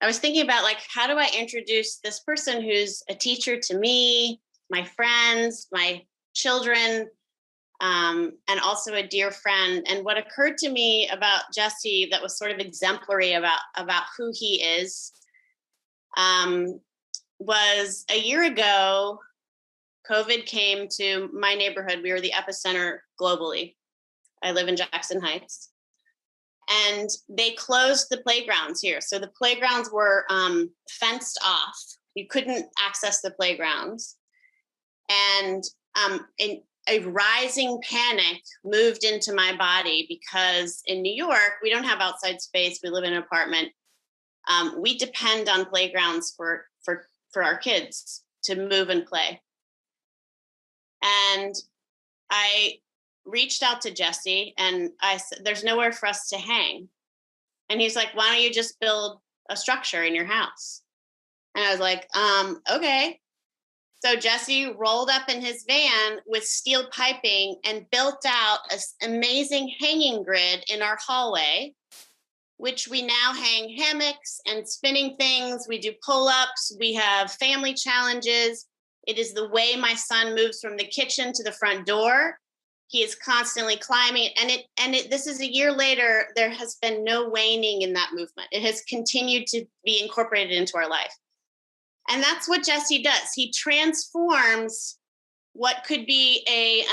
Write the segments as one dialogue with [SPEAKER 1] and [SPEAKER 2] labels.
[SPEAKER 1] I was thinking about like, how do I introduce this person who's a teacher to me, my friends, my children, and also a dear friend. And what occurred to me about Jesse that was sort of exemplary about who he is, was a year ago, COVID came to my neighborhood. We were the epicenter globally. I live in Jackson Heights. And they closed the playgrounds here. So the playgrounds were fenced off. You couldn't access the playgrounds. And a rising panic moved into my body because in New York, we don't have outside space. We live in an apartment. We depend on playgrounds for our kids to move and play. And I reached out to Jesse and I said, there's nowhere for us to hang. And he's like, why don't you just build a structure in your house? And I was like, okay. So Jesse rolled up in his van with steel piping and built out an amazing hanging grid in our hallway, which we now hang hammocks and spinning things. We do pull-ups. We have family challenges. It is the way my son moves from the kitchen to the front door. He is constantly climbing, this is a year later. There has been no waning in that movement. It has continued to be incorporated into our life. And that's what Jesse does. He transforms what could be a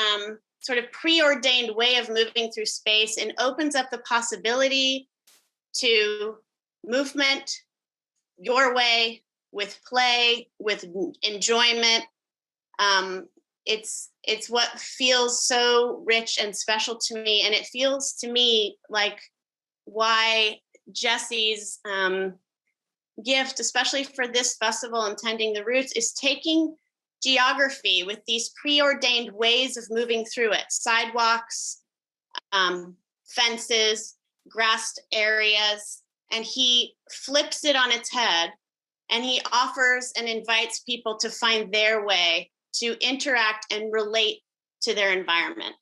[SPEAKER 1] sort of preordained way of moving through space and opens up the possibility to movement your way, with play, with enjoyment. It's what feels so rich and special to me. And it feels to me like why Jesse's gift, especially for this festival and Tending the Roots, is taking geography with these preordained ways of moving through it, sidewalks, fences, grassed areas, and he flips it on its head and he offers and invites people to find their way to interact and relate to their environment.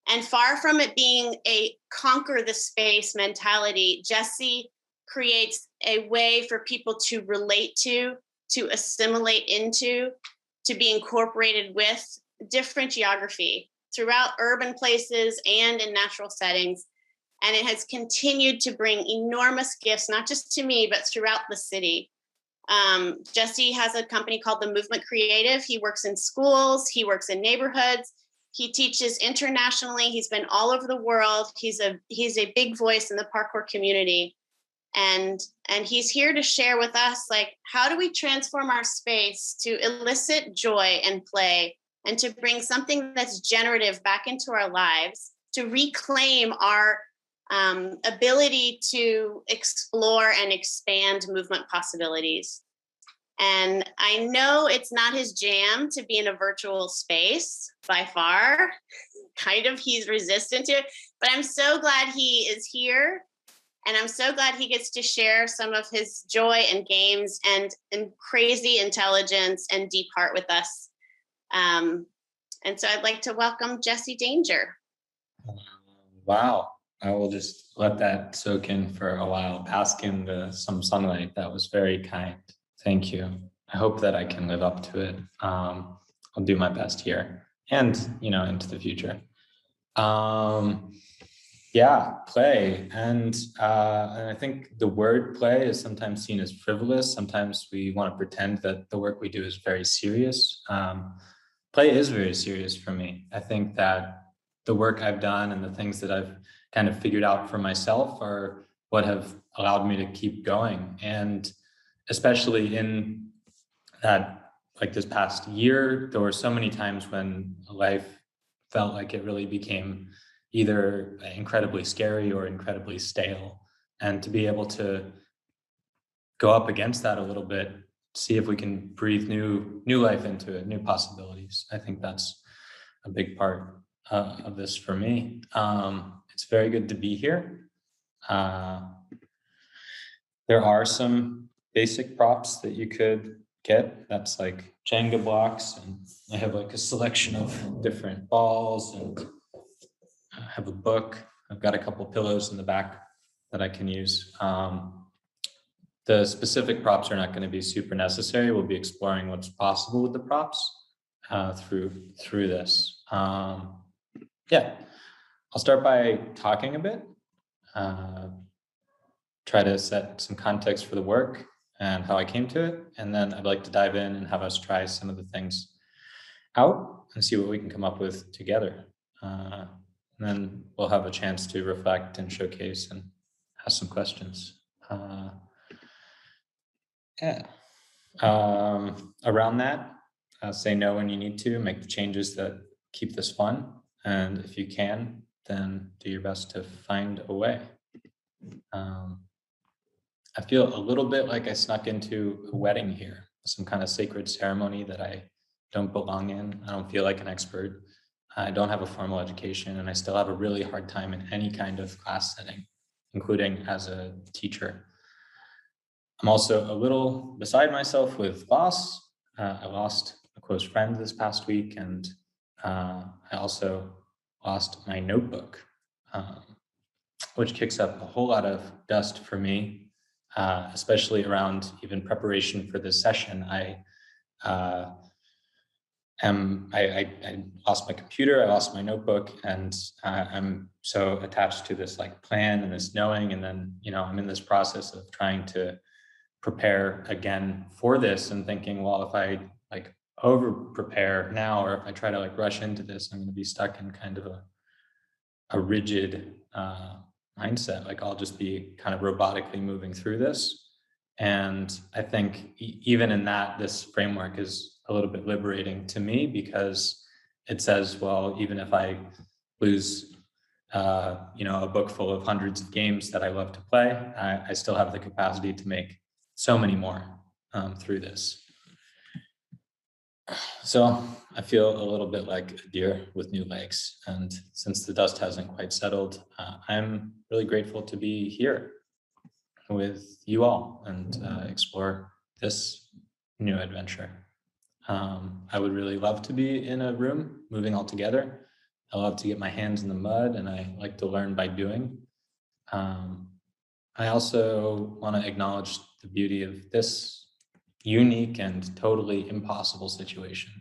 [SPEAKER 1] And far from it being a conquer the space mentality, Jesse creates a way for people to relate to assimilate into, to be incorporated with different geography throughout urban places and in natural settings. And it has continued to bring enormous gifts, not just to me, but throughout the city. Jesse has a company called The Movement Creative. He works in schools, he works in neighborhoods, he teaches internationally. He's been all over the world. He's a big voice in the parkour community. And he's here to share with us, like, how do we transform our space to elicit joy and play and to bring something that's generative back into our lives, to reclaim our ability to explore and expand movement possibilities. And I know it's not his jam to be in a virtual space by far. Kind of, he's resistant to it, but I'm so glad he is here. And I'm so glad he gets to share some of his joy and games and crazy intelligence and deep heart with us. And so I'd like to welcome Jesse Danger.
[SPEAKER 2] Wow. I will just let that soak in for a while, bask in some sunlight. That was very kind. Thank you. I hope that I can live up to it. I'll do my best here and, into the future. Yeah, play. And I think the word play is sometimes seen as frivolous. Sometimes we want to pretend that the work we do is very serious. Play is very serious for me. I think that the work I've done and the things that I've kind of figured out for myself are what have allowed me to keep going. And especially in that, like this past year, there were so many times when life felt like it really became either incredibly scary or incredibly stale. And to be able to go up against that a little bit, see if we can breathe new life into it, new possibilities. I think that's a big part of this for me. It's very good to be here. There are some basic props that you could get. That's like Jenga blocks, and I have like a selection of different balls, and I have a book. I've got a couple pillows in the back that I can use. The specific props are not going to be super necessary. We'll be exploring what's possible with the props through this. Yeah, I'll start by talking a bit, try to set some context for the work and how I came to it. And then I'd like to dive in and have us try some of the things out and see what we can come up with together. And then we'll have a chance to reflect and showcase and ask some questions. Yeah. Around that, say no when you need to, make the changes that keep this fun. And if you can, then do your best to find a way. I feel a little bit like I snuck into a wedding here, some kind of sacred ceremony that I don't belong in. I don't feel like an expert. I don't have a formal education, and I still have a really hard time in any kind of class setting, including as a teacher. I'm also a little beside myself with loss. I lost a close friend this past week, and I also lost my notebook, which kicks up a whole lot of dust for me, especially around even preparation for this session. I lost my computer, I lost my notebook, and I'm so attached to this like plan and this knowing, and then I'm in this process of trying to prepare again for this and thinking, well, if I like over prepare now, or if I try to like rush into this, I'm going to be stuck in kind of a rigid mindset. Like I'll just be kind of robotically moving through this. And I think even in that, this framework is a little bit liberating to me, because it says, well, even if I lose a book full of hundreds of games that I love to play, I still have the capacity to make so many more through this. So I feel a little bit like a deer with new legs. And since the dust hasn't quite settled, I'm really grateful to be here with you all and explore this new adventure. I would really love to be in a room moving all together. I love to get my hands in the mud, and I like to learn by doing. I also want to acknowledge the beauty of this unique and totally impossible situation.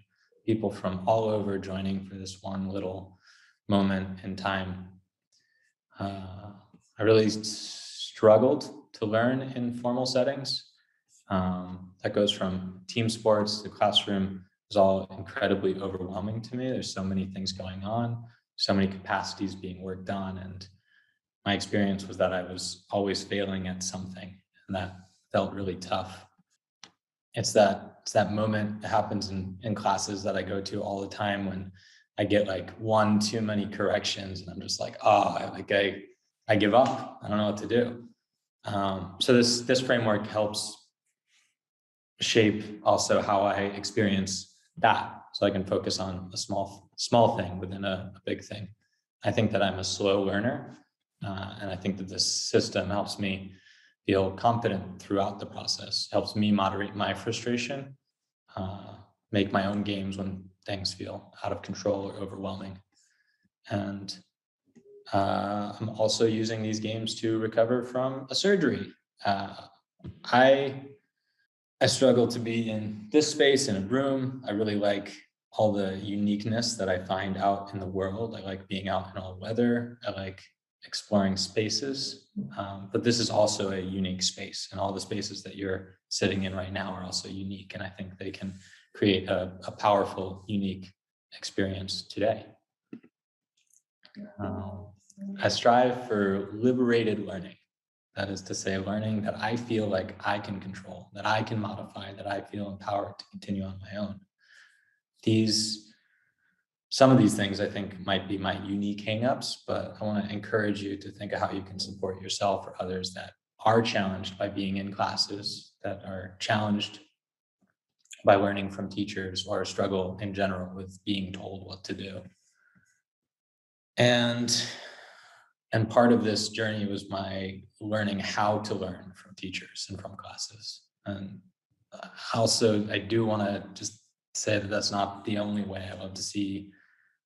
[SPEAKER 2] People from all over joining for this one little moment in time. I really struggled to learn in formal settings. That goes from team sports to classroom. Is all incredibly overwhelming to me. There's so many things going on, so many capacities being worked on, and my experience was that I was always failing at something, and that felt really tough. It's that moment that happens in classes that I go to all the time when I get like one too many corrections, and I'm just like, I give up. I don't know what to do. So this framework helps shape also how I experience that, so I can focus on a small thing within a big thing. I think that I'm a slow learner, and I think that this system helps me feel confident throughout the process, helps me moderate my frustration, make my own games when things feel out of control or overwhelming. And I'm also using these games to recover from a surgery. I struggle to be in this space in a room. I really like all the uniqueness that I find out in the world. I like being out in all weather. I like exploring spaces, but this is also a unique space, and all the spaces that you're sitting in right now are also unique, and I think they can create a powerful, unique experience today. I strive for liberated learning. That is to say, learning that I feel like I can control, that I can modify, that I feel empowered to continue on my own. Some of these things I think might be my unique hangups, but I want to encourage you to think of how you can support yourself or others that are challenged by being in classes, that are challenged by learning from teachers, or struggle in general with being told what to do. And part of this journey was my learning how to learn from teachers and from classes. And also, I do want to just say that that's not the only way. I love to see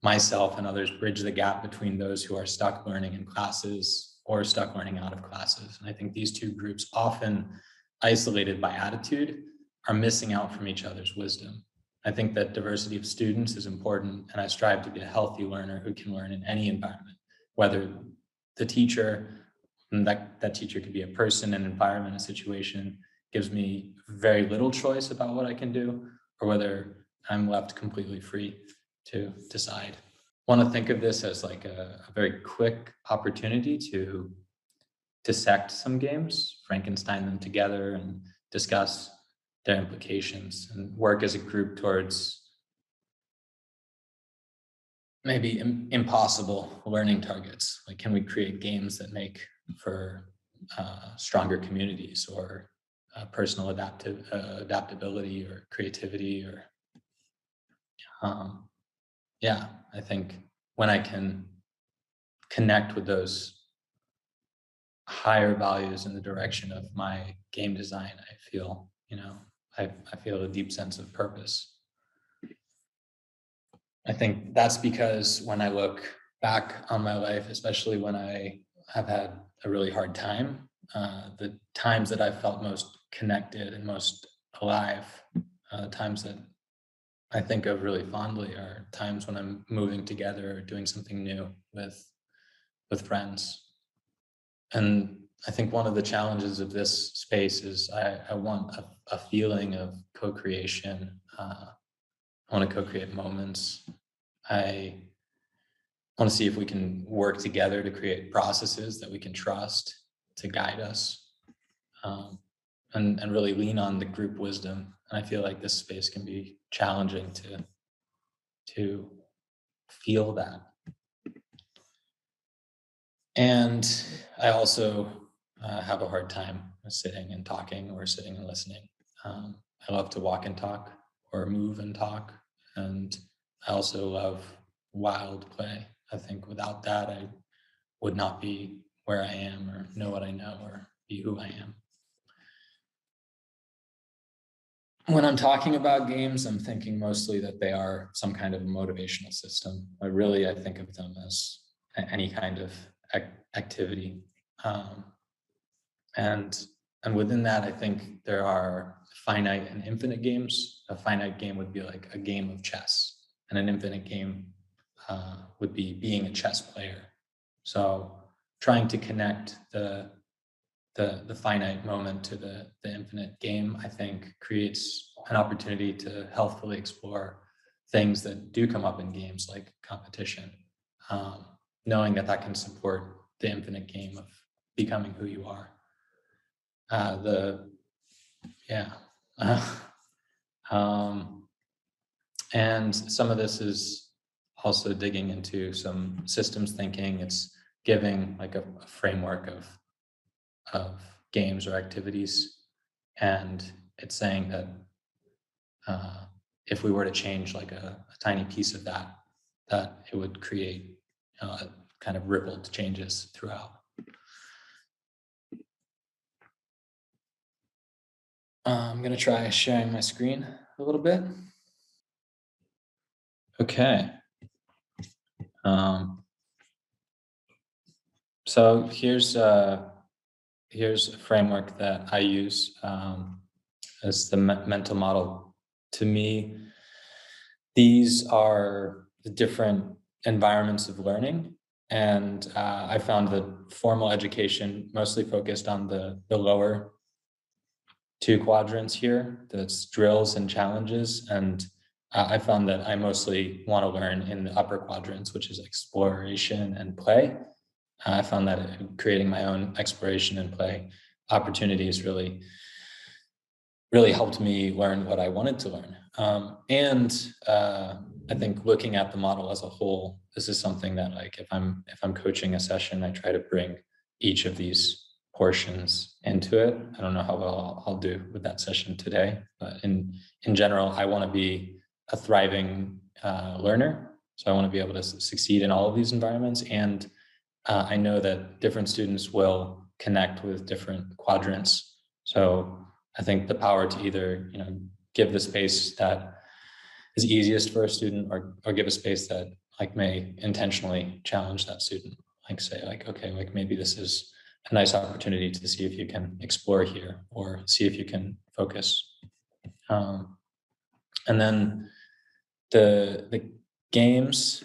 [SPEAKER 2] myself and others bridge the gap between those who are stuck learning in classes or stuck learning out of classes. And I think these two groups often isolated by attitude are missing out from each other's wisdom. I think that diversity of students is important, and I strive to be a healthy learner who can learn in any environment, whether the teacher, and that teacher could be a person, an environment, a situation, gives me very little choice about what I can do, or whether I'm left completely free to decide. I want to think of this as like a very quick opportunity to dissect some games, Frankenstein them together, and discuss their implications and work as a group towards maybe impossible learning targets. Like, can we create games that make for stronger communities, or personal adaptability or creativity, or yeah, I think when I can connect with those higher values in the direction of my game design, I feel, I feel a deep sense of purpose. I think that's because when I look back on my life, especially when I have had a really hard time, the times that I felt most connected and most alive, times that I think of really fondly, are times when I'm moving together or doing something new with friends. And I think one of the challenges of this space is I want a feeling of co-creation. I want to co-create moments. I want to see if we can work together to create processes that we can trust to guide us, and really lean on the group wisdom. And I feel like this space can be challenging to feel that. And I also have a hard time sitting and talking, or sitting and listening. I love to walk and talk, or move and talk. And I also love wild play. I think without that, I would not be where I am, or know what I know, or be who I am. When I'm talking about games, I'm thinking mostly that they are some kind of motivational system. I think of them as any kind of activity. And within that, I think there are finite and infinite games. A finite game would be like a game of chess, and an infinite game would be being a chess player. So trying to connect the finite moment to the infinite game, I think, creates an opportunity to healthfully explore things that do come up in games, like competition, knowing that can support the infinite game of becoming who you are. And some of this is also digging into some systems thinking. It's giving like a framework of games or activities, and it's saying that if we were to change like a tiny piece of that it would create kind of rippled changes throughout. I'm going to try sharing my screen a little bit. Okay. So here's a framework that I use as the mental model. To me, these are the different environments of learning. And I found that formal education mostly focused on the lower two quadrants here, that's drills and challenges. And I found that I mostly want to learn in the upper quadrants, which is exploration and play. I found that creating my own exploration and play opportunities really helped me learn what I wanted to learn. And I think looking at the model as a whole, this is something that, like, if I'm coaching a session, I try to bring each of these portions into it. I don't know how well I'll do with that session today, but in general, I want to be a thriving learner. So I want to be able to succeed in all of these environments. And I know that different students will connect with different quadrants. So I think the power to either, give the space that is easiest for a student, or give a space that like may intentionally challenge that student. Like say like, okay, like maybe this is a nice opportunity to see if you can explore here or see if you can focus. And then the games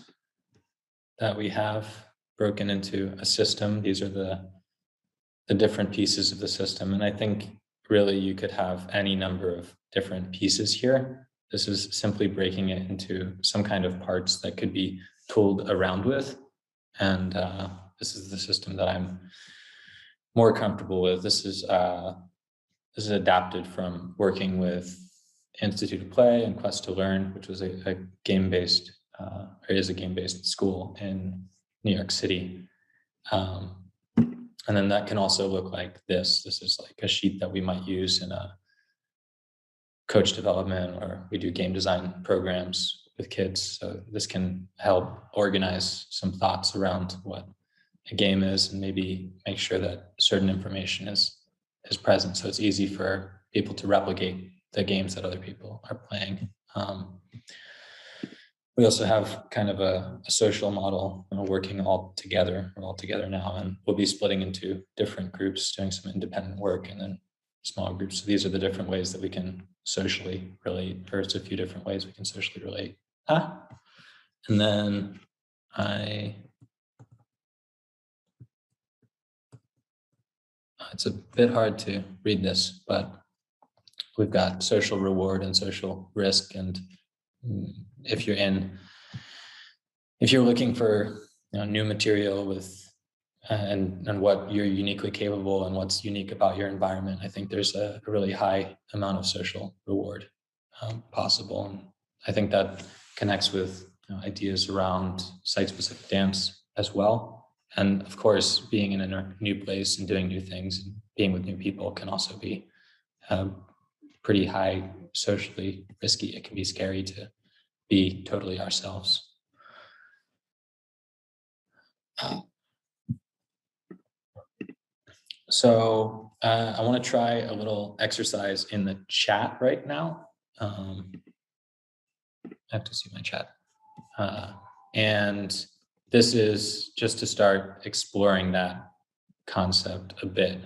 [SPEAKER 2] that we have broken into a system, these are the different pieces of the system. And I think really you could have any number of different pieces here. This is simply breaking it into some kind of parts that could be tooled around with. And this is the system that I'm more comfortable with. This is adapted from working with Institute of Play and Quest to Learn, which was a game-based, or is a game-based school in New York City. And then that can also look like this. This is like a sheet that we might use in a coach development, or we do game design programs with kids. So this can help organize some thoughts around what a game is, and maybe make sure that certain information is present, so it's easy for people to replicate the games that other people are playing. We also have kind of a social model, working all together. We're all together now, and we'll be splitting into different groups, doing some independent work, and then small groups. So these are the different ways that we can socially relate. There's a few different ways we can socially relate. And then it's a bit hard to read this, but we've got social reward and social risk. And if you're looking for new material with and what you're uniquely capable and what's unique about your environment, I think there's a really high amount of social reward possible. And I think that connects with ideas around site-specific dance as well. And of course, being in a new place and doing new things and being with new people can also be pretty high socially risky. It can be scary to be totally ourselves. So I want to try a little exercise in the chat right now. I have to see my chat. And this is just to start exploring that concept a bit.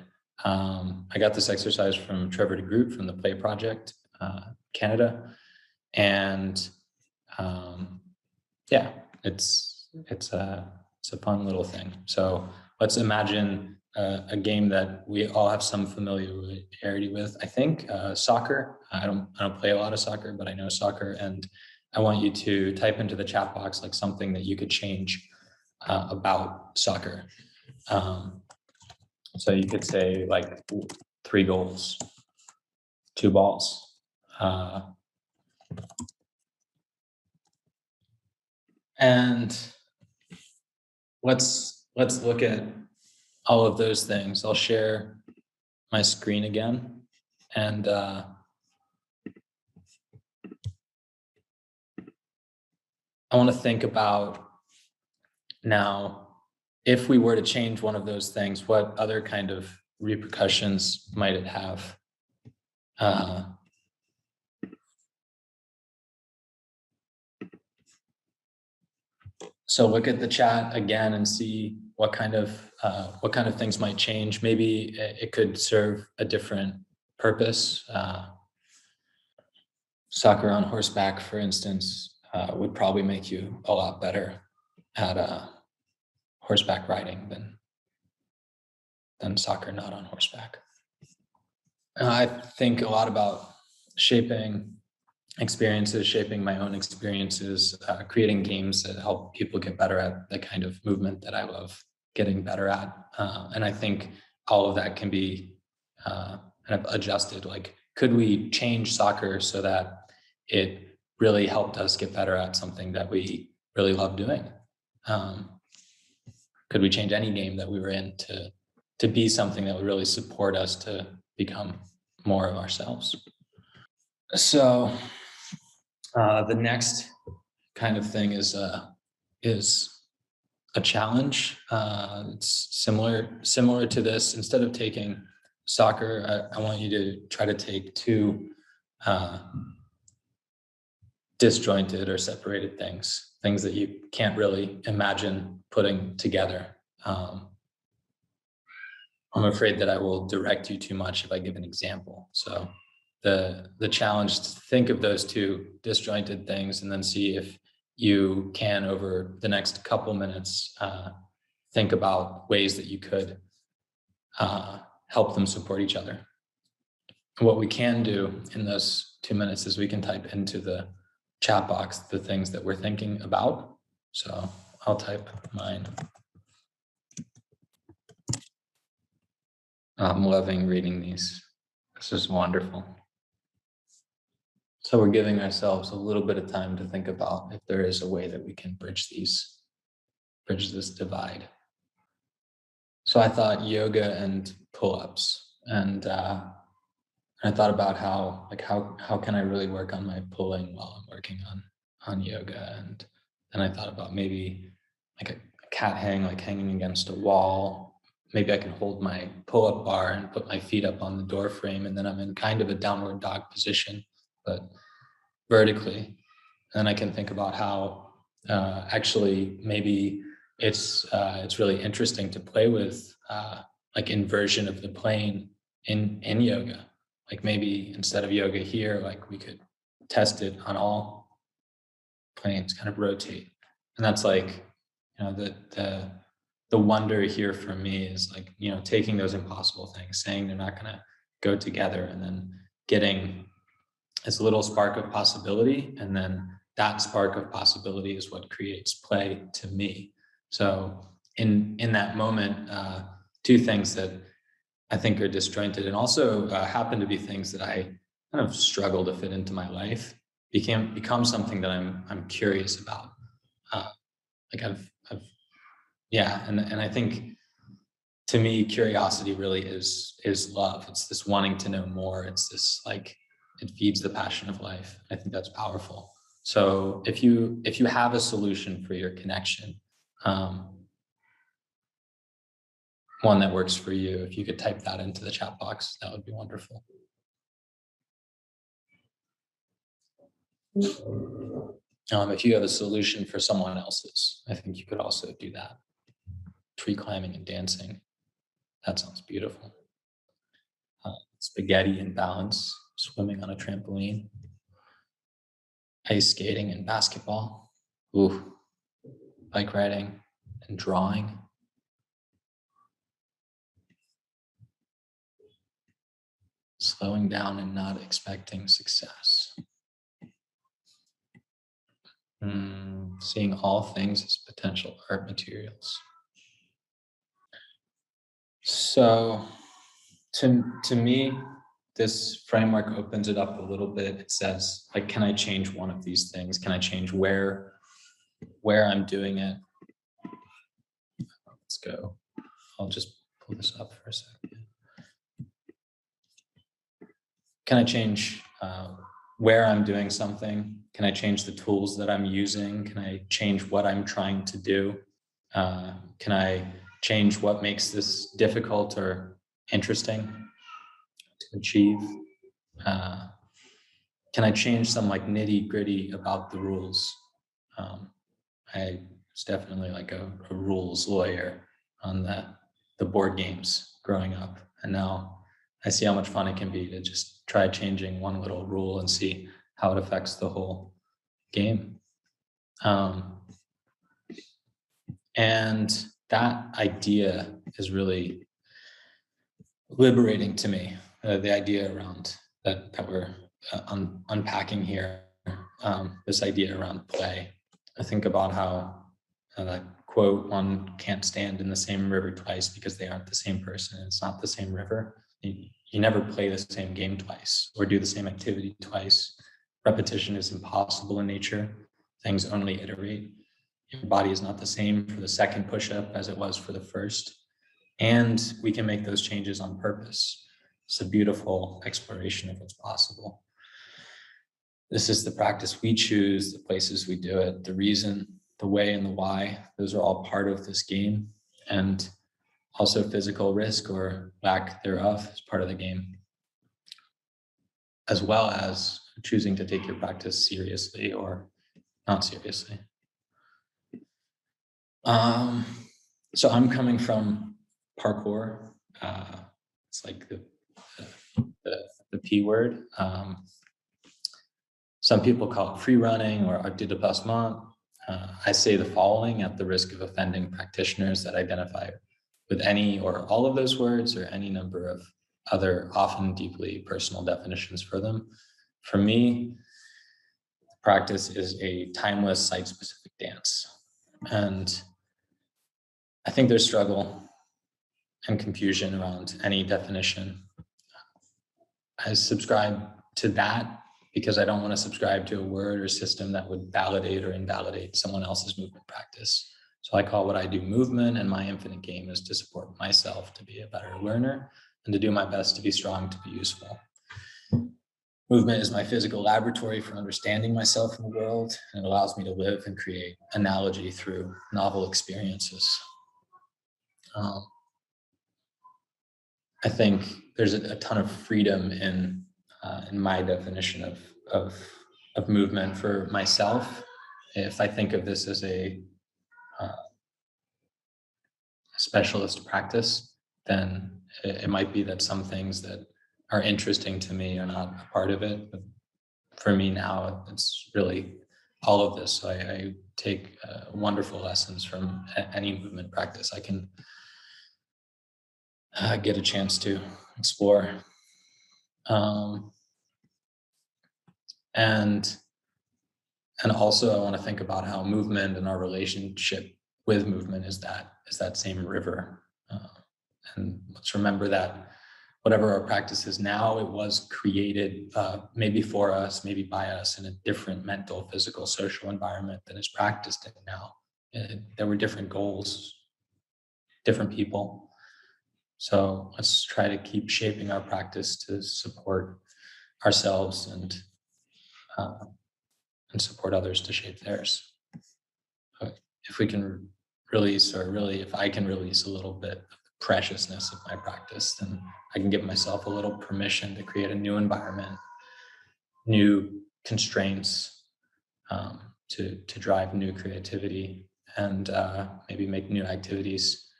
[SPEAKER 2] I got this exercise from Trevor DeGroot from the Play Project, Canada. And yeah, it's a fun little thing. So let's imagine a game that we all have some familiarity with. I think soccer. I don't play a lot of soccer, but I know soccer, and I want you to type into the chat box like something that you could change about soccer. So you could say like 3 goals, 2 balls. And let's look at all of those things. I'll share my screen again, and I want to think about now, if we were to change one of those things, what other kind of repercussions might it have? So look at the chat again and see what kind of things might change. Maybe it could serve a different purpose. Soccer on horseback, for instance, would probably make you a lot better at horseback riding than soccer not on horseback. I think a lot about shaping experiences, shaping my own experiences, creating games that help people get better at the kind of movement that I love getting better at. And I think all of that can be kind of adjusted. Like, could we change soccer so that it really helped us get better at something that we really love doing? Could we change any game that we were in to be something that would really support us to become more of ourselves? So the next kind of thing is a challenge. It's similar to this. Instead of taking soccer, I want you to try to take 2 disjointed or separated things that you can't really imagine putting together. I'm afraid that I will direct you too much if I give an example. So the challenge is to think of those two disjointed things and then see if you can, over the next couple minutes, think about ways that you could help them support each other. And what we can do in those 2 minutes is we can type into the chat box the things that we're thinking about. So I'll type mine. I'm loving reading these. This is wonderful. So we're giving ourselves a little bit of time to think about if there is a way that we can bridge this divide. So I thought yoga and pull-ups, and I thought about how can I really work on my pulling while I'm working on yoga, and then I thought about maybe like a cat hang, like hanging against a wall. Maybe I can hold my pull-up bar and put my feet up on the door frame, and then I'm in kind of a downward dog position, but vertically. And I can think about how actually maybe it's really interesting to play with like inversion of the plane in yoga. Like maybe instead of yoga here, like we could test it on all planes, kind of rotate. And that's like, the wonder here for me is like, taking those impossible things, saying they're not going to go together, and then getting this little spark of possibility, and then that spark of possibility is what creates play to me. So in that moment, two things that I think are disjointed and also happen to be things that I kind of struggle to fit into my life become something that I'm curious about. Like I've yeah, and I think to me curiosity really is love. It's this wanting to know more. It's this like, it feeds the passion of life. I think that's powerful. So if you have a solution for your connection, one that works for you, if you could type that into the chat box, that would be wonderful. If you have a solution for someone else's, I think you could also do that. Tree climbing and dancing. That sounds beautiful. Spaghetti and balance, swimming on a trampoline, ice skating and basketball. Ooh, bike riding and drawing. Slowing down and not expecting success. Seeing all things as potential art materials. So to me, this framework opens it up a little bit. It says, like, can I change one of these things? Can I change where I'm doing it? Let's go. I'll just pull this up for a second. Can I change where I'm doing something? Can I change the tools that I'm using? Can I change what I'm trying to do? Can I change what makes this difficult or interesting to achieve? Can I change some like nitty gritty about the rules? I was definitely like a rules lawyer on the board games growing up. And now I see how much fun it can be to just try changing one little rule and see how it affects the whole game. And that idea is really liberating to me. The idea around that we're unpacking here, this idea around play. I think about how that quote, one can't stand in the same river twice because they aren't the same person. It's not the same river. You never play the same game twice or do the same activity twice. Repetition is impossible in nature. Things only iterate. Your body is not the same for the second push-up as it was for the first. And we can make those changes on purpose. It's a beautiful exploration of what's possible. This is the practice we choose, the places we do it, the reason, the way, and the why. Those are all part of this game. And also physical risk or lack thereof is part of the game, as well as choosing to take your practice seriously or not seriously. So I'm coming from parkour. It's like the P word. Some people call it free running or art du déplacement. I say the following at the risk of offending practitioners that identify with any or all of those words or any number of other often deeply personal definitions for them. For me, practice is a timeless site-specific dance. And I think there's struggle and confusion around any definition. I subscribe to that because I don't want to subscribe to a word or system that would validate or invalidate someone else's movement practice. So I call what I do movement, and my infinite game is to support myself to be a better learner and to do my best to be strong, to be useful. Movement is my physical laboratory for understanding myself in the world, and it allows me to live and create analogy through novel experiences. I think there's a ton of freedom in my definition of movement for myself. If I think of this as a specialist practice, then it might be that some things that are interesting to me are not a part of it. But for me now, it's really all of this. So I take wonderful lessons from any movement practice I can get a chance to explore. And also I want to think about how movement and our relationship with movement is that same river. And let's remember that whatever our practice is now, it was created maybe for us, maybe by us in a different mental, physical, social environment than is practiced in now. There were different goals, different people. So let's try to keep shaping our practice to support ourselves and support others to shape theirs. If we can release, or really if I can release a little bit of the preciousness of my practice, then I can give myself a little permission to create a new environment, new constraints, to drive new creativity, and maybe make new activities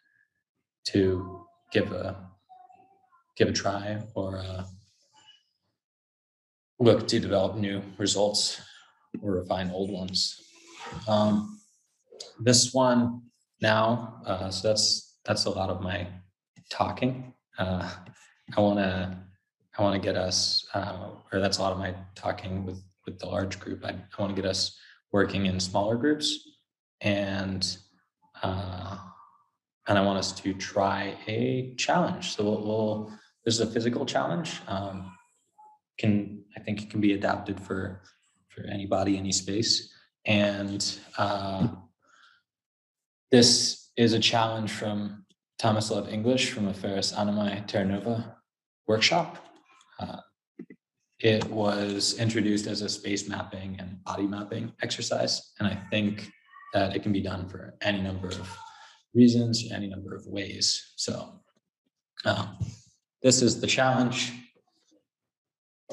[SPEAKER 2] to give a try, or look to develop new results or refine old ones. This one now, so that's a lot of my talking. I want to get us, or that's a lot of my talking with the large group. I want to get us working in smaller groups, and I want us to try a challenge. So there's a physical challenge. I think it can be adapted for anybody, any space. And this is a challenge from Thomas Love English from a Ferris Anamai Terra Nova workshop. It was introduced as a space mapping and body mapping exercise. And I think that it can be done for any number of reasons, any number of ways. So this is the challenge.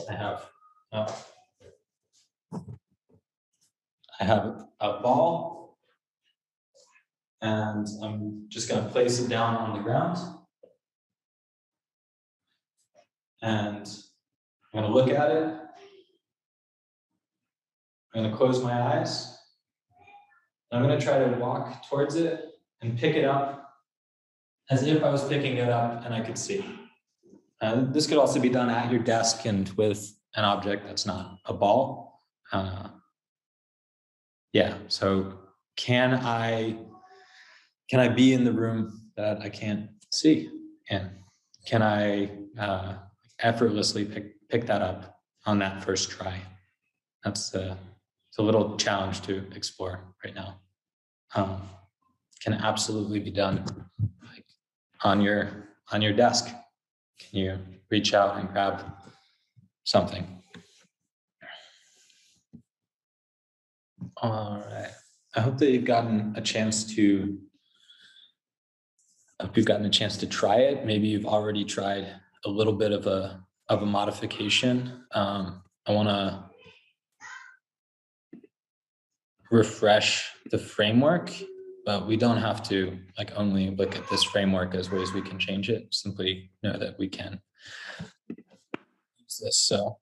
[SPEAKER 2] I have a ball, and I'm just going to place it down on the ground. And I'm going to look at it. I'm going to close my eyes. I'm going to try to walk towards it and pick it up as if I was picking it up and I could see. This could also be done at your desk and with an object that's not a ball. Yeah, so can I be in the room that I can't see? And can I effortlessly pick that up on that first try? That's it's a little challenge to explore right now. Can absolutely be done, like on your desk. Can you reach out and grab something? All right. I hope that you've gotten a chance to try it. Maybe you've already tried a little bit of a modification. I want to refresh the framework but we don't have to like only look at this framework as ways we can change it. Simply know that we can use this. So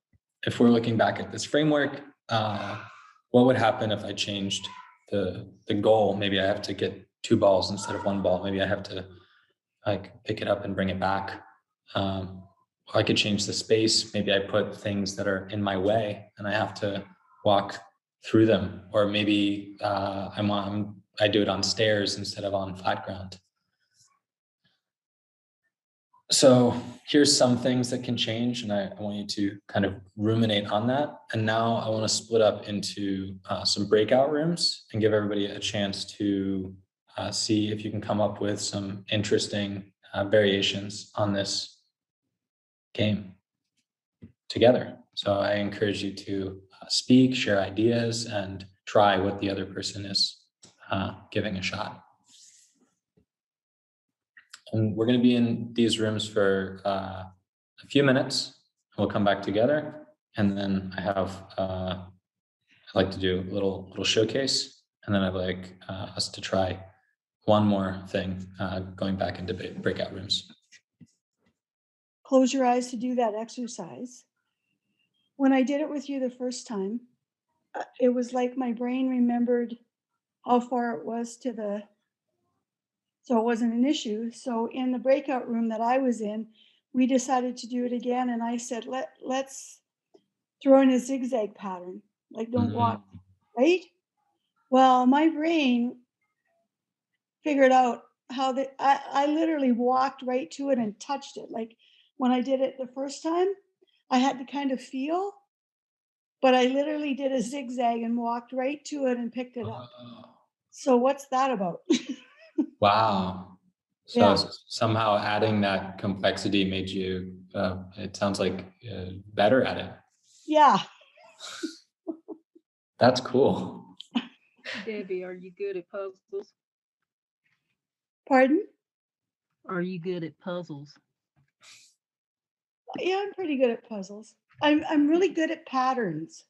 [SPEAKER 2] if we're looking back at this framework, what would happen if I changed the goal? Maybe I have to get 2 balls instead of 1 ball. Maybe I have to like pick it up and bring it back. I could change the space. Maybe I put things that are in my way and I have to walk through them. Or maybe I do it on stairs instead of on flat ground. So here's some things that can change, and I want you to kind of ruminate on that. And now I want to split up into some breakout rooms and give everybody a chance to see if you can come up with some interesting variations on this game together. So I encourage you to speak, share ideas, and try what the other person is giving a shot. And we're going to be in these rooms for a few minutes. We'll come back together, and then I like to do a little showcase, and then I'd like us to try one more thing, going back into breakout rooms.
[SPEAKER 3] Close your eyes to do that exercise. When I did it with you the first time, it was like my brain remembered how far it was to the, so it wasn't an issue. So in the breakout room that I was in, we decided to do it again. And I said, let's throw in a zigzag pattern, like don't walk, right? Well, my brain figured out how I literally walked right to it and touched it. Like when I did it the first time, I had to kind of feel, but I literally did a zigzag and walked right to it and picked it up. So what's that about?
[SPEAKER 2] Wow. So
[SPEAKER 3] Yeah.
[SPEAKER 2] somehow adding that complexity made you, it sounds like, better at it.
[SPEAKER 3] Yeah.
[SPEAKER 2] That's cool.
[SPEAKER 4] Debbie, are you good at puzzles?
[SPEAKER 3] Pardon?
[SPEAKER 4] Are you good at puzzles?
[SPEAKER 3] Yeah, I'm pretty good at puzzles. I'm really good at patterns.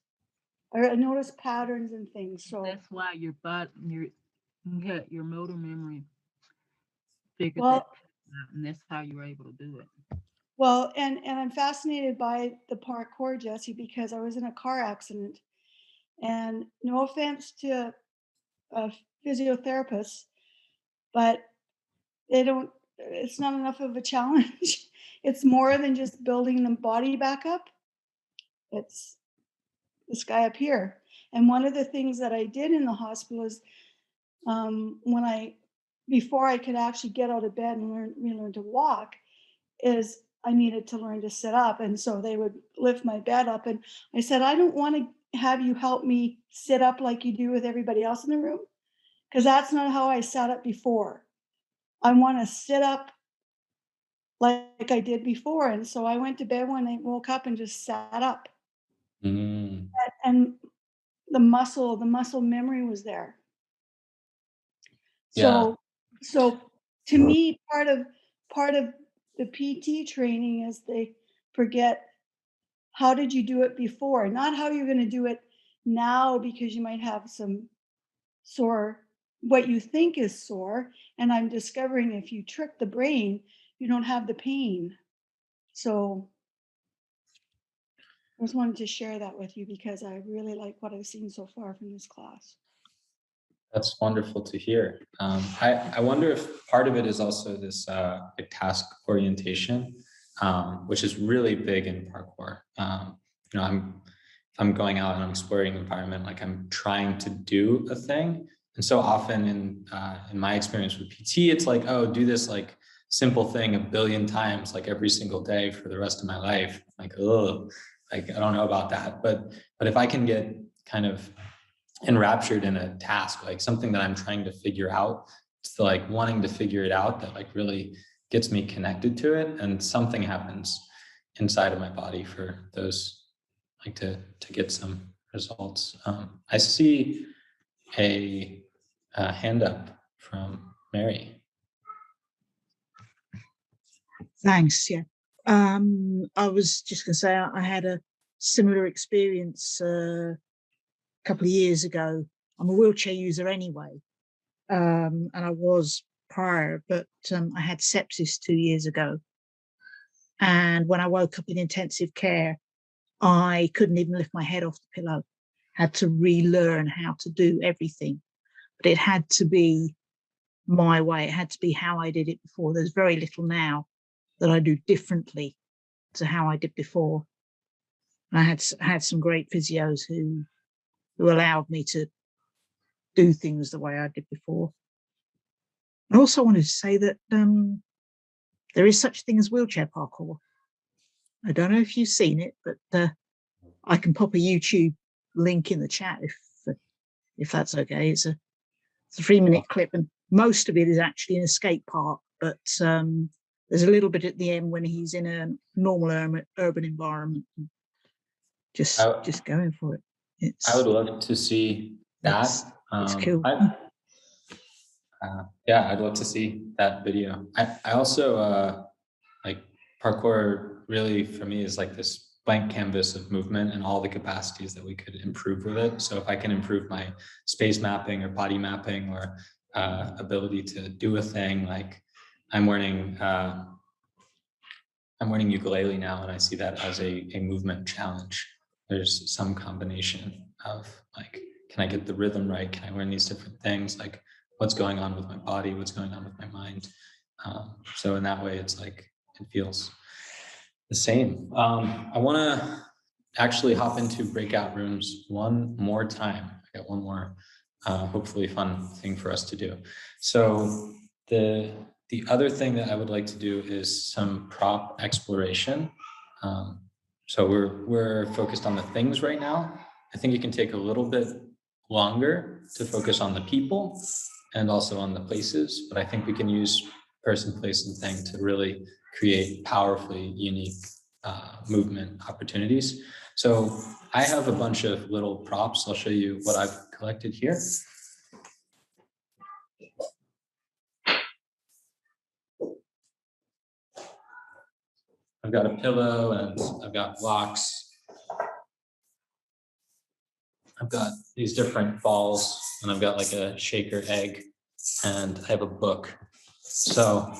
[SPEAKER 3] I notice patterns and things. So
[SPEAKER 4] That's why you got your motor memory figured
[SPEAKER 3] well,
[SPEAKER 4] that out, and that's how you were able to do it.
[SPEAKER 3] well, and I'm fascinated by the parkour, Jesse, because I was in a car accident, and no offense to physiotherapists, but it's not enough of a challenge. It's more than just building the body back up. It's this guy up here. And one of the things that I did in the hospital is before I could actually get out of bed and learn to walk, is I needed to learn to sit up. And so they would lift my bed up. And I said, I don't want to have you help me sit up like you do with everybody else in the room, because that's not how I sat up before. I want to sit up like I did before. And so I went to bed when I woke up and just sat up.
[SPEAKER 2] Mm.
[SPEAKER 3] And the muscle memory was there.
[SPEAKER 2] Yeah.
[SPEAKER 3] So to me, part of the PT training is they forget, how did you do it before? Not how you're going to do it now, because you might have some what you think is sore. And I'm discovering if you trick the brain, you don't have the pain. So I just wanted to share that with you because I really like what I've seen so far from this class.
[SPEAKER 2] That's wonderful to hear. I wonder if part of it is also this like task orientation, which is really big in parkour. I'm going out and I'm exploring the environment, like I'm trying to do a thing. And so often in my experience with PT, it's like, oh, do this like simple thing 1 billion times, like every single day for the rest of my life. Like, oh, like I don't know about that. But if I can get kind of enraptured in a task, like something that I'm trying to figure out, it's like wanting to figure it out that like really gets me connected to it, and something happens inside of my body for those, like to get some results. I see a hand up from Mary.
[SPEAKER 5] Thanks. Yeah. I was just going to say I had a similar experience a couple of years ago. I'm a wheelchair user anyway, and I was prior, but I had sepsis 2 years ago. And when I woke up in intensive care, I couldn't even lift my head off the pillow. Had to relearn how to do everything, but it had to be my way. It had to be how I did it before. There's very little now that I do differently to how I did before. And I had some great physios who allowed me to do things the way I did before. I also wanted to say that there is such a thing as wheelchair parkour. I don't know if you've seen it, but I can pop a YouTube link in the chat if that's okay. It's a 3-minute clip, and most of it is actually in a skate park, but there's a little bit at the end when he's in a normal urban environment, just going for it.
[SPEAKER 2] I would love to see that.
[SPEAKER 5] It's cool.
[SPEAKER 2] Yeah, I'd love to see that video. I also like parkour. Really, for me, is like this blank canvas of movement and all the capacities that we could improve with it. So if I can improve my space mapping or body mapping or ability to do a thing, like I'm learning ukulele now, and I see that as a movement challenge. There's some combination of like, can I get the rhythm right? Can I learn these different things? Like, what's going on with my body? What's going on with my mind? So in that way, it's like, it feels the same. I want to actually hop into breakout rooms one more time. I got one more, hopefully fun thing for us to do. So the other thing that I would like to do is some prop exploration. So we're focused on the things right now. I think it can take a little bit longer to focus on the people and also on the places, but I think we can use person, place, and thing to really create powerfully unique movement opportunities. So I have a bunch of little props. I'll show you what I've collected here. I've got a pillow and I've got blocks. I've got these different balls and I've got like a shaker egg and I have a book. So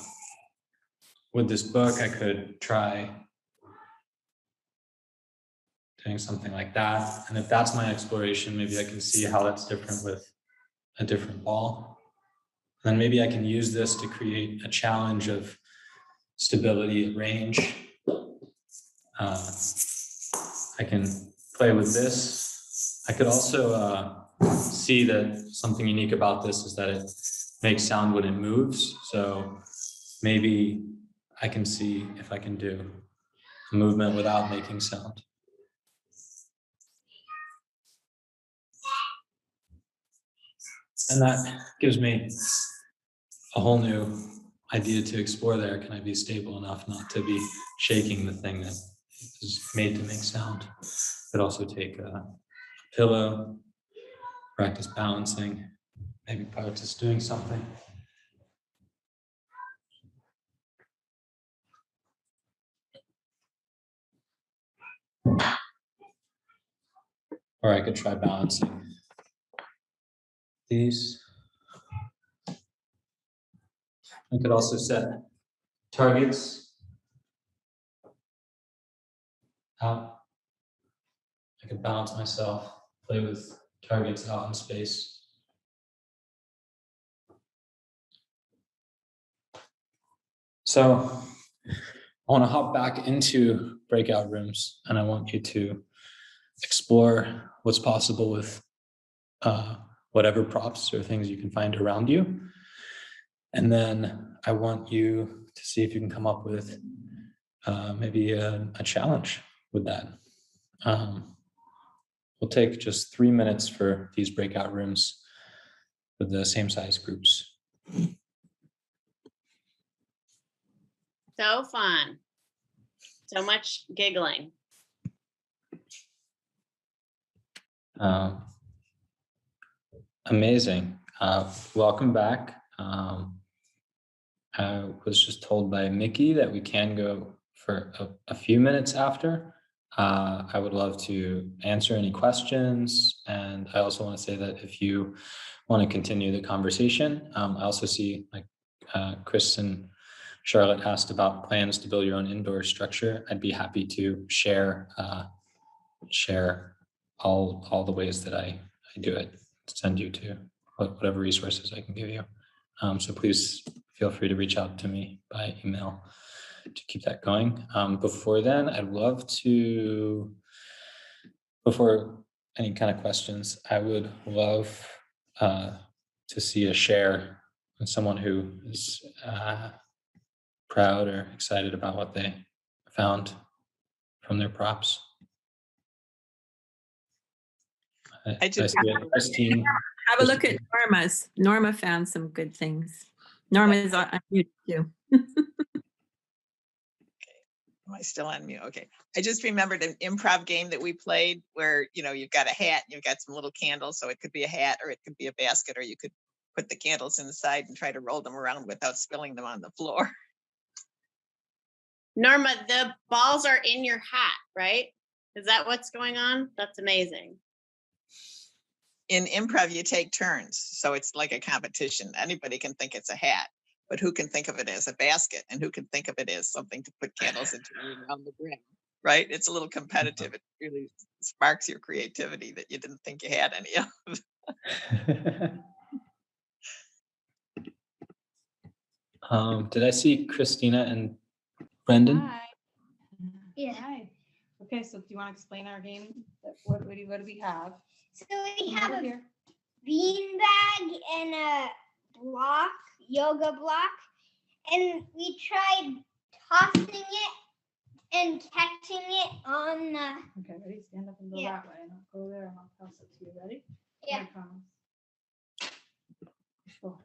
[SPEAKER 2] with this book, I could try doing something like that. And if that's my exploration, maybe I can see how that's different with a different ball. And then maybe I can use this to create a challenge of stability at range. I can play with this. I could also see that something unique about this is that it makes sound when it moves. So maybe I can see if I can do a movement without making sound. And that gives me a whole new idea to explore there. Can I be stable enough not to be shaking the thing that is made to make sound? Could also take a pillow, practice balancing, maybe practice doing something. Or I could try balancing these. I could also set targets out. I could balance myself, play with targets out in space. So I want to hop back into breakout rooms and I want you to explore what's possible with whatever props or things you can find around you. And then I want you to see if you can come up with maybe a challenge with that. We'll take just 3 minutes for these breakout rooms with the same size groups.
[SPEAKER 1] So fun. So much giggling.
[SPEAKER 2] Amazing. Welcome back. I was just told by Mickey that we can go for a few minutes after. I would love to answer any questions. And I also want to say that if you want to continue the conversation. I also see like Chris and Charlotte asked about plans to build your own indoor structure. I'd be happy to share all the ways that I do it, send you to whatever resources I can give you. So please feel free to reach out to me by email to keep that going. Before then, I'd love to, before any kind of questions, I would love to see a share with someone who is proud or excited about what they found from their props.
[SPEAKER 6] I just
[SPEAKER 2] Christine.
[SPEAKER 7] Have a look at Norma's. Norma found some good things. Norma is on mute too.
[SPEAKER 6] Am I still on mute? Okay. I just remembered an improv game that we played where, you've got a hat, and you've got some little candles. So it could be a hat or it could be a basket, or you could put the candles inside and try to roll them around without spilling them on the floor.
[SPEAKER 1] Norma, the balls are in your hat, right? Is that what's going on? That's amazing.
[SPEAKER 6] In improv, you take turns. So it's like a competition. Anybody can think it's a hat, but who can think of it as a basket, and who can think of it as something to put candles into around the brim, right? It's a little competitive. It really sparks your creativity that you didn't think you had any of.
[SPEAKER 2] Did I see Christina and Brendan?
[SPEAKER 8] Hi. Yeah. Hi. Okay, so do you want to explain our game? What do we have?
[SPEAKER 9] So we have a beanbag and a block, yoga block, and we tried tossing it and catching it on the.
[SPEAKER 8] Okay, ready? Stand up and go that way, and I'll go there and I'll toss it to you. Ready?
[SPEAKER 9] Yeah.
[SPEAKER 8] I promise. Go.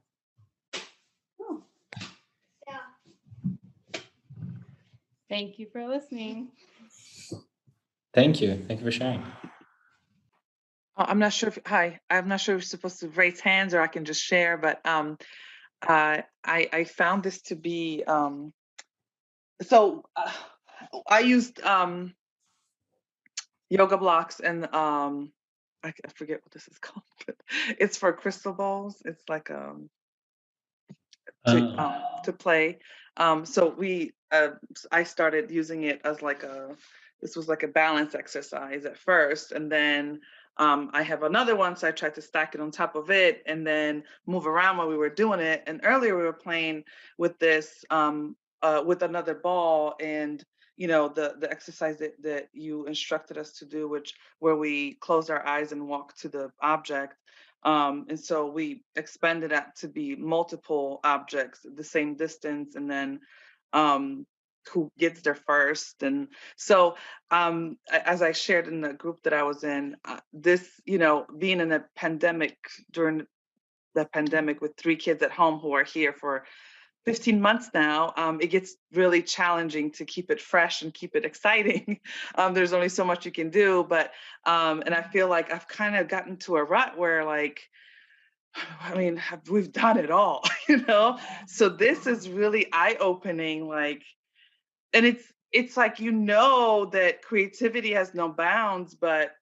[SPEAKER 8] Oh.
[SPEAKER 9] So.
[SPEAKER 8] Thank you for listening.
[SPEAKER 2] Thank you. Thank you for sharing.
[SPEAKER 10] I'm not sure if, hi, I'm not sure if we're supposed to raise hands or I can just share, but I found this to be, I used yoga blocks and I forget what this is called, but it's for crystal balls. It's like to play. So I started using it as this was like a balance exercise at first, and then I have another one, so I tried to stack it on top of it and then move around while we were doing it. And earlier we were playing with this with another ball, and the exercise that you instructed us to do, where we close our eyes and walk to the object. And so we expanded that to be multiple objects, the same distance, and then who gets there first. And so as I shared in the group that I was in, this, being in a pandemic, during the pandemic with 3 kids at home who are here for 15 months now, it gets really challenging to keep it fresh and keep it exciting. There's only so much you can do, but and I feel like I've kind of gotten to a rut where we've done it all, So this is really eye-opening, and it's like, that creativity has no bounds, but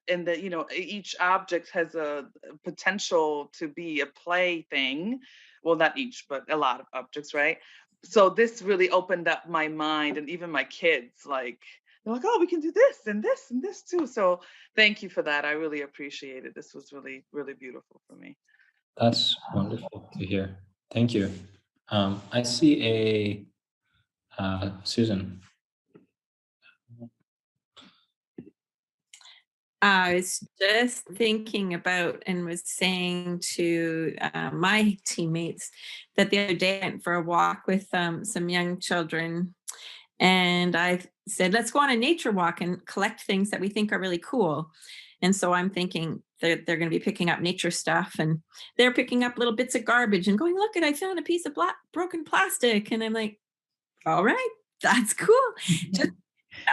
[SPEAKER 10] each object has a potential to be a play thing. Well, not each, but a lot of objects, right? So this really opened up my mind, and even my kids, they're like, oh, we can do this and this and this too. So thank you for that. I really appreciate it. This was really, really beautiful for me.
[SPEAKER 2] That's wonderful to hear. Thank you. I see Susan.
[SPEAKER 7] I was just thinking about and was saying to my teammates that the other day I went for a walk with some young children, and I said, let's go on a nature walk and collect things that we think are really cool. And so I'm thinking they're going to be picking up nature stuff, and they're picking up little bits of garbage and going, look, I found a piece of broken plastic. And I'm like, all right, that's cool. Just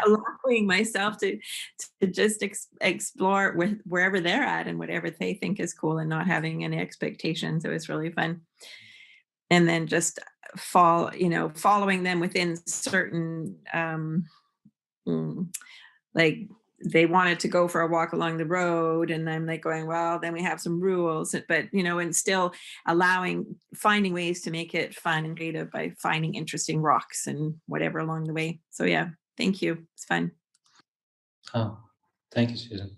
[SPEAKER 7] allowing myself to just explore with wherever they're at and whatever they think is cool, and not having any expectations. It was really fun. And then just following them within certain they wanted to go for a walk along the road, and I'm like going, well, then we have some rules, but and still finding ways to make it fun and creative by finding interesting rocks and whatever along the way. So yeah, thank you. It's fun.
[SPEAKER 2] Oh, thank you, Susan.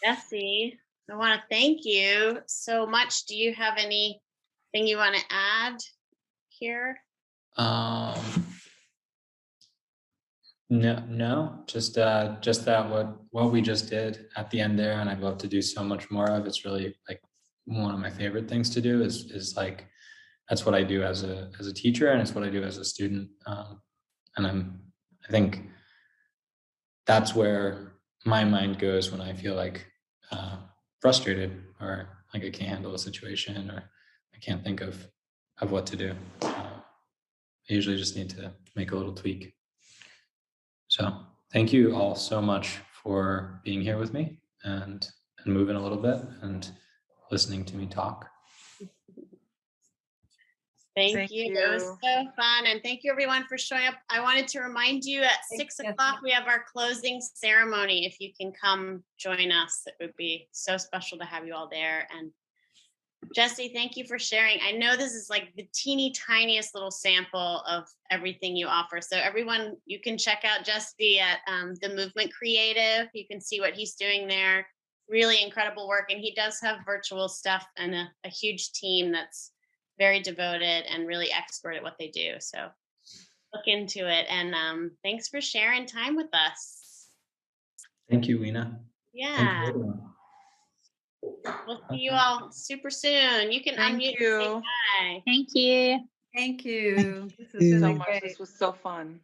[SPEAKER 1] Jesse, I want to thank you so much. Do you have anything you want to add here?
[SPEAKER 2] No, just that what we just did at the end there, and I'd love to do so much more of. It's really like one of my favorite things to do is like, that's what I do as a teacher, and it's what I do as a student. And I think that's where my mind goes when I feel like frustrated, or like I can't handle a situation, or I can't think of what to do. I usually just need to make a little tweak. So thank you all so much for being here with me and moving a little bit and listening to me talk.
[SPEAKER 1] Thank you. It was so fun. And thank you everyone for showing up. I wanted to remind you at 6 o'clock, we have our closing ceremony. If you can come join us, it would be so special to have you all there. And Jesse, thank you for sharing. I know this is like the teeny tiniest little sample of everything you offer. So everyone, you can check out Jesse at the Movement Creative. You can see what he's doing there. Really incredible work. And he does have virtual stuff and a huge team that's very devoted and really expert at what they do. So look into it. And thanks for sharing time with us.
[SPEAKER 2] Thank you, Lena.
[SPEAKER 1] Yeah.
[SPEAKER 2] Thank you.
[SPEAKER 1] We'll see you all super soon. You can unmute and say bye.
[SPEAKER 9] Thank you.
[SPEAKER 7] Thank you.
[SPEAKER 10] This is so much. This was so fun.